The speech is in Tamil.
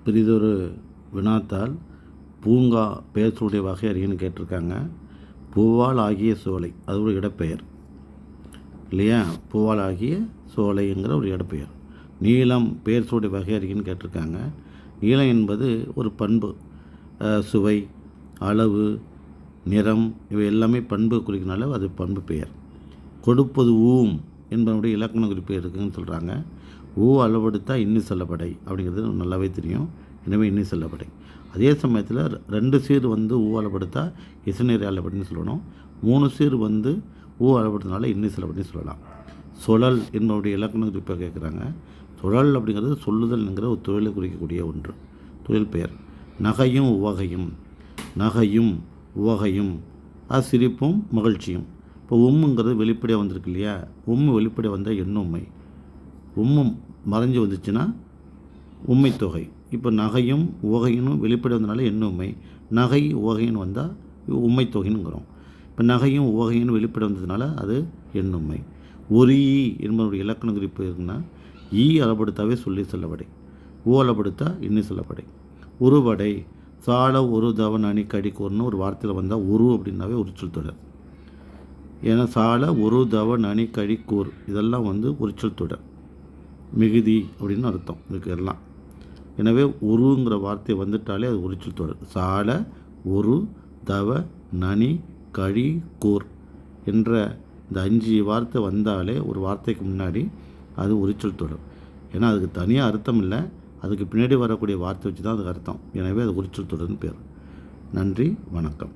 பெரிதொரு வினாத்தால் பூங்கா பெயர்ச்சொல்லுடைய வகை அறியன்னு கேட்டிருக்காங்க. பூவால் ஆகிய சோலை, அது ஒரு இடப்பெயர் இல்லையா? பூவால் ஆகிய சோலைங்கிற ஒரு இடப்பெயர். நீளம் பெயர்ச்சொல்லுடைய வகை அறியன்னு கேட்டிருக்காங்க. நீளம் என்பது ஒரு பண்பு, சுவை, அளவு, நிறம், இவை எல்லாமே பண்பு குறிக்கிறனால அது பண்பு பெயர். கொடுப்பது ஊம் என்பதனுடைய இலக்கண குறிப்பு இருக்குதுன்னு சொல்கிறாங்க. ஊ அளவெடுத்தா இன்னி செல்லப்படை அப்படிங்கிறது நல்லாவே தெரியும். எனவே இன்னி செல்லப்படை. அதே சமயத்தில் 2 சீர் ஊ அளவெடுத்தா இசைநீர் அளபடின்னு சொல்லணும். 3 சீர் ஊ அளவெடுத்தனால இன்னி செல்லப்படின்னு சொல்லலாம். சுழல் என்பவருடைய இலக்கண குறிப்பை கேட்குறாங்க. சுழல் அப்படிங்கிறது சொல்லுதல் என்கிற ஒரு தொழிலை குறிக்கக்கூடிய ஒன்று, தொழில் பெயர். நகையும் உவகையும், நகையும் உவகையும், அது சிரிப்பும் மகிழ்ச்சியும். இப்போ உம்முங்கிறது வெளிப்படையாக வந்திருக்கு இல்லையா? உம்மு வெளிப்படையாக வந்தால் எண்ணுமை, உம்மும் மறைஞ்சு வந்துச்சுன்னா உண்மை தொகை. இப்போ நகையும் உவகையினும் வெளிப்படை வந்தனால எண்ணுமை, நகை உவகைன்னு வந்தால் உண்மை தொகைனுங்கிறோம். இப்போ நகையும் உவகையினும் வெளிப்படை வந்ததுனால அது எண்ணுமை. ஒரு ஈ என்பதனுடைய இலக்கண குறிப்பு இருக்குன்னா, ஈ அளப்படுத்தாவே சொல்லி செல்லப்படை, ஊ அளப்படுத்தா இன்னி செல்லப்படை. உருவடை, சால ஒரு தவன் அணி கடிக்கூர்னு ஒரு வார்த்தையில் வந்தால் உரு அப்படின்னாவே உரிச்சொல் தொடர். ஏன்னா சால ஒரு தவன் அணி கழிக்கூர் இதெல்லாம் உரிச்சொல் தொடர், மிகுதி அப்படின்னு அர்த்தம் இதுக்கு எல்லாம். எனவே உருங்கிற வார்த்தை வந்துட்டாலே அது உரிச்சொல் தொடர். சால ஒரு தவ நனி கழி கூர் என்ற இந்த 5 வார்த்தை வந்தாலே ஒரு வார்த்தைக்கு முன்னாடி அது உரிச்சொல் தொடர். ஏன்னா அதுக்கு தனியாக அர்த்தம் இல்லை, அதுக்கு பின்னாடி வரக்கூடிய வார்த்தை வச்சு தான் அதுக்கு அர்த்தம். எனவே அது உரிச்சொல் தொடர்னு பேர். நன்றி, வணக்கம்.